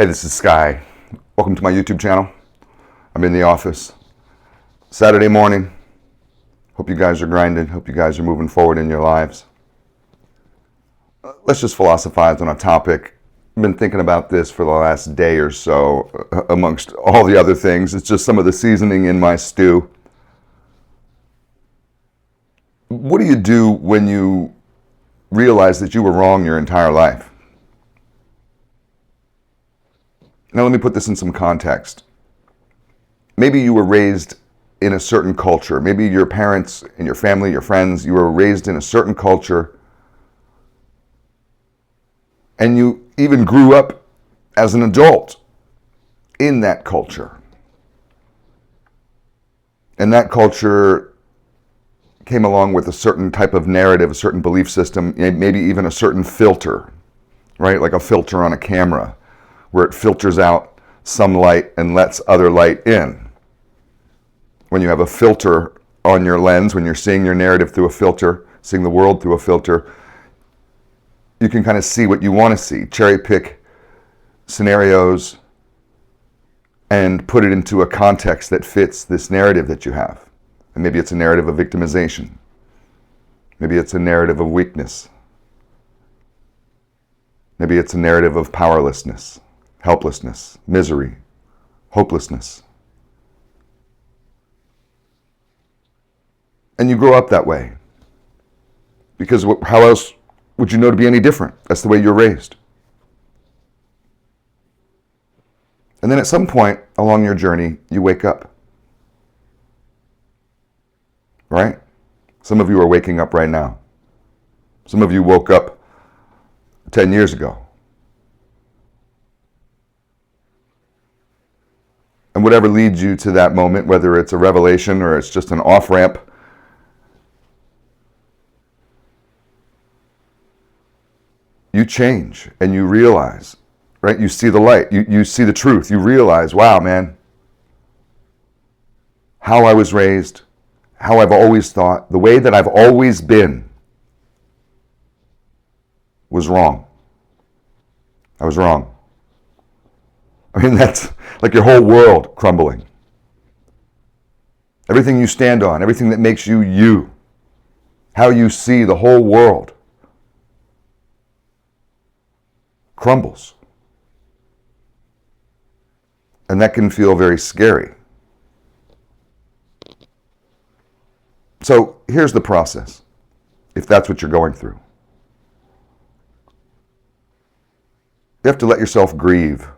Hey, this is Sky. Welcome to my YouTube channel. I'm in the office. Saturday morning. Hope you guys are grinding. Hope you guys are moving forward in your lives. Let's just philosophize on a topic. I've been thinking about this for the last day or so, amongst all the other things. It's just some of the seasoning in my stew. What do you do when you realize that you were wrong your entire life? Now let me put this in some context. Maybe you were raised in a certain culture. Maybe your parents and your family, your friends, you were raised in a certain culture, and you even grew up as an adult in that culture. And that culture came along with a certain type of narrative, a certain belief system, maybe even a certain filter, right? Like a filter on a camera, where it filters out some light and lets other light in. When you have a filter on your lens, when you're seeing your narrative through a filter, seeing the world through a filter, you can kind of see what you want to see, cherry pick scenarios and put it into a context that fits this narrative that you have. And maybe it's a narrative of victimization. Maybe it's a narrative of weakness. Maybe it's a narrative of powerlessness, helplessness, misery, hopelessness. And you grow up that way. Because how else would you know to be any different? That's the way you're raised. And then at some point along your journey, you wake up. Right? Some of you are waking up right now. Some of you woke up 10 years ago. And whatever leads you to that moment, whether it's a revelation or it's just an off-ramp, you change and you realize, right? You see the light, you see the truth, you realize, wow, man, how I was raised, how I've always thought, the way that I've always been was wrong. I was wrong. I mean, that's like your whole world crumbling. Everything you stand on, everything that makes you you, how you see the whole world crumbles. And that can feel very scary. So here's the process, if that's what you're going through. You have to let yourself grieve.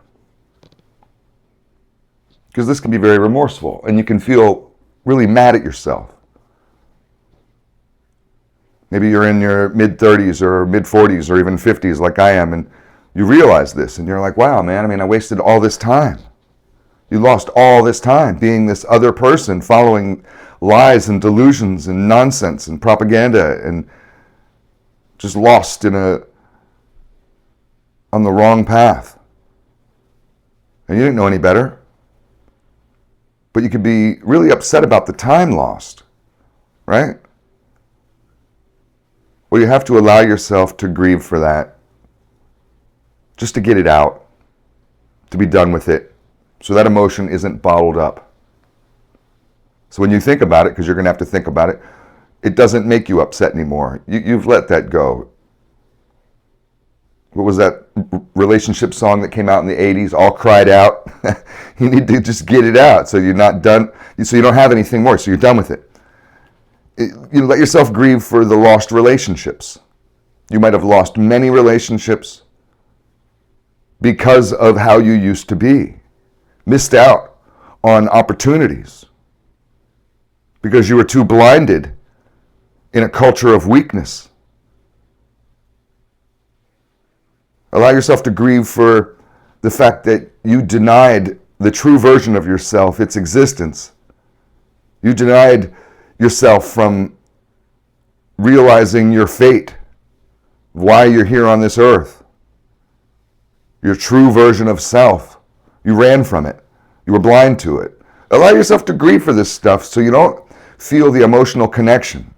Because this can be very remorseful, and you can feel really mad at yourself. Maybe you're in your mid-30s or mid-40s or even 50s like I am, and you realize this, and you're like, wow, man, I wasted all this time. You lost all this time being this other person, following lies and delusions and nonsense and propaganda, and just lost on the wrong path. And you didn't know any better. But you could be really upset about the time lost, right? Well, you have to allow yourself to grieve for that, just to get it out, to be done with it, so that emotion isn't bottled up. So when you think about it, because you're going to have to think about it, it doesn't make you upset anymore. You've let that go. What was that relationship song that came out in the 80s? All cried out. You need to just get it out so you're not done, so you don't have anything more, so you're done with it. You let yourself grieve for the lost relationships. You might have lost many relationships because of how you used to be. Missed out on opportunities because you were too blinded in a culture of weakness. Allow yourself to grieve for the fact that you denied the true version of yourself its existence. You denied yourself from realizing your fate, why you're here on this earth, your true version of self. You ran from it. You were blind to it. Allow yourself to grieve for this stuff so you don't feel the emotional connection.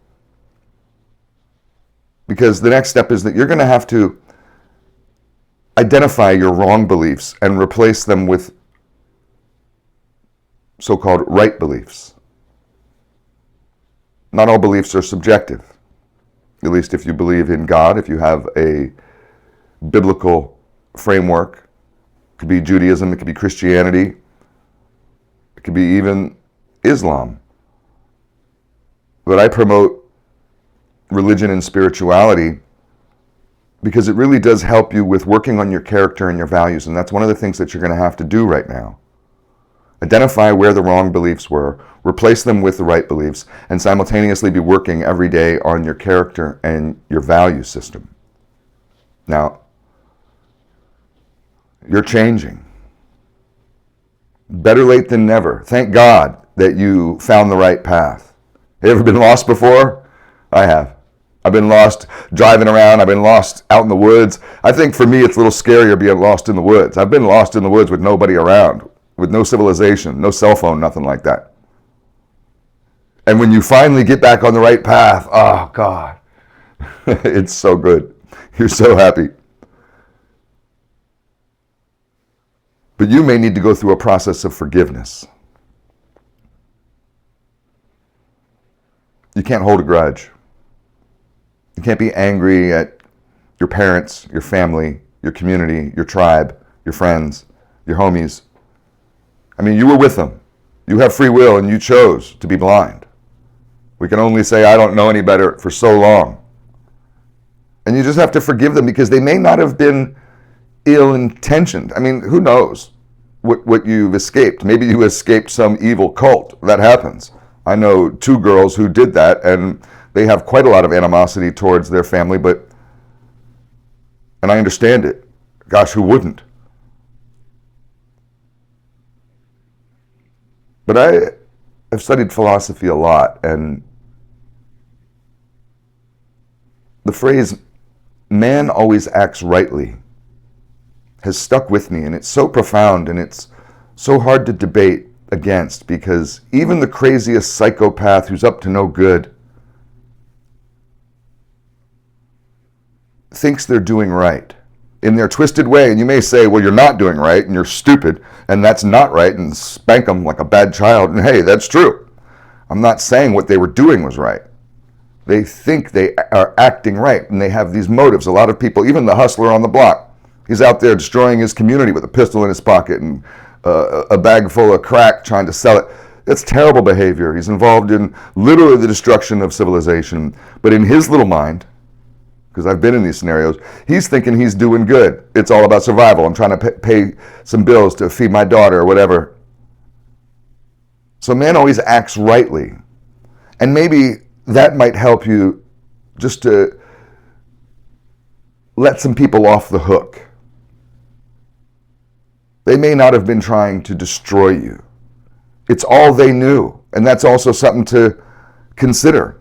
Because the next step is that you're going to have to identify your wrong beliefs and replace them with so-called right beliefs. Not all beliefs are subjective. At least if you believe in God, if you have a biblical framework. It could be Judaism, it could be Christianity, it could be even Islam. But I promote religion and spirituality because it really does help you with working on your character and your values, and that's one of the things that you're going to have to do right now. Identify where the wrong beliefs were, replace them with the right beliefs, and simultaneously be working every day on your character and your value system. Now, you're changing. Better late than never. Thank God that you found the right path. Have you ever been lost before? I have. I've been lost driving around. I've been lost out in the woods. I think for me it's a little scarier being lost in the woods. I've been lost in the woods with nobody around, with no civilization, no cell phone, nothing like that. And when you finally get back on the right path, oh God, it's so good. You're so happy. But you may need to go through a process of forgiveness. You can't hold a grudge. You can't be angry at your parents, your family, your community, your tribe, your friends, your homies. I mean, you were with them. You have free will and you chose to be blind. We can only say, I don't know any better for so long. And you just have to forgive them because they may not have been ill-intentioned. I mean, who knows what you've escaped? Maybe you escaped some evil cult. That happens. I know 2 girls who did that, and they have quite a lot of animosity towards their family, and I understand it. Gosh, who wouldn't? But I've studied philosophy a lot, and the phrase, man always acts rightly, has stuck with me, and it's so profound, and it's so hard to debate against, because even the craziest psychopath who's up to no good thinks they're doing right in their twisted way. And you may say, well, you're not doing right, and you're stupid, and that's not right, and spank them like a bad child. And hey, that's true. I'm not saying what they were doing was right. They think they are acting right, and they have these motives. A lot of people, even the hustler on the block, he's out there destroying his community with a pistol in his pocket and a bag full of crack trying to sell it. That's terrible behavior. He's involved in literally the destruction of civilization. But in his little mind, because I've been in these scenarios, he's thinking he's doing good. It's all about survival. I'm trying to pay some bills to feed my daughter or whatever. So man always acts rightly. And maybe that might help you just to let some people off the hook. They may not have been trying to destroy you. It's all they knew. And that's also something to consider.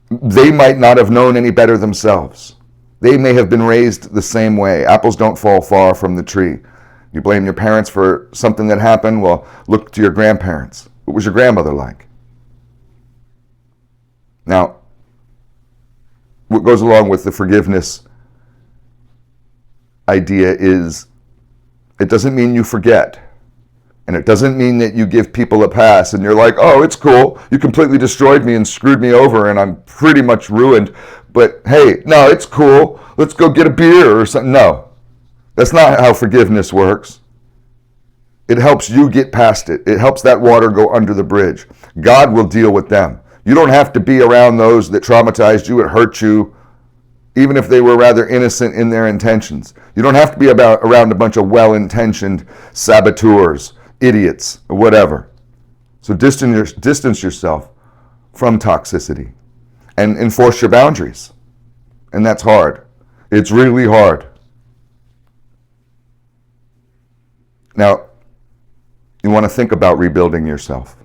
They might not have known any better themselves. They may have been raised the same way. Apples don't fall far from the tree. You blame your parents for something that happened? Well, look to your grandparents. What was your grandmother like? Now, what goes along with the forgiveness idea is it doesn't mean you forget. And it doesn't mean that you give people a pass and you're like, oh, it's cool. You completely destroyed me and screwed me over and I'm pretty much ruined. But hey, no, it's cool. Let's go get a beer or something. No, that's not how forgiveness works. It helps you get past it. It helps that water go under the bridge. God will deal with them. You don't have to be around those that traumatized you and hurt you, even if they were rather innocent in their intentions. You don't have to be around a bunch of well-intentioned saboteurs, idiots, or whatever. So distance yourself from toxicity and enforce your boundaries. And that's hard. It's really hard. Now, you want to think about rebuilding yourself.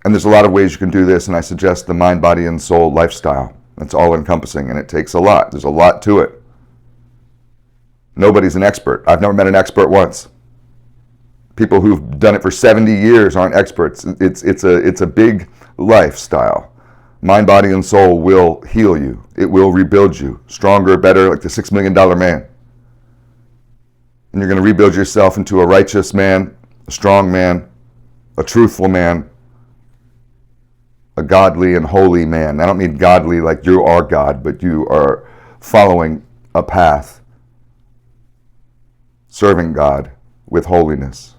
And there's a lot of ways you can do this, and I suggest the mind, body, and soul lifestyle. That's all encompassing, and it takes a lot. There's a lot to it. Nobody's an expert. I've never met an expert once. People who've done it for 70 years aren't experts. It's a big lifestyle. Mind, body, and soul will heal you. It will rebuild you. Stronger, better, like the $6 million man. And you're going to rebuild yourself into a righteous man, a strong man, a truthful man, a godly and holy man. I don't mean godly like you are God, but you are following a path, serving God with holiness.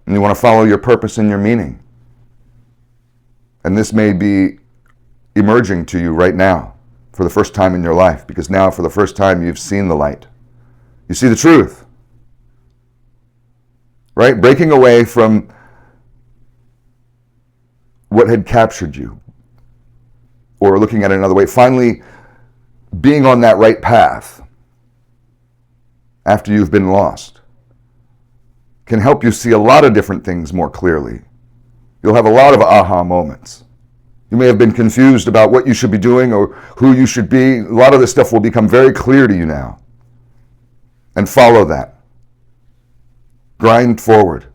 And you want to follow your purpose and your meaning. And this may be emerging to you right now for the first time in your life, because now for the first time you've seen the light. You see the truth. Right? Breaking away from what had captured you, or looking at it another way, finally being on that right path after you've been lost can help you see a lot of different things more clearly. You'll have a lot of aha moments. You may have been confused about what you should be doing or who you should be. A lot of this stuff will become very clear to you now. And follow that. Grind forward.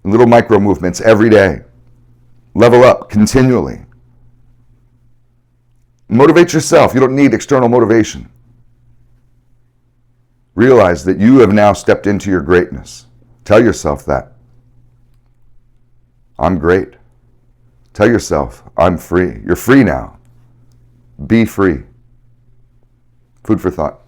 Little micro movements every day. Level up continually. Motivate yourself. You don't need external motivation. Realize that you have now stepped into your greatness. Tell yourself that. I'm great. Tell yourself, I'm free. You're free now. Be free. Food for thought.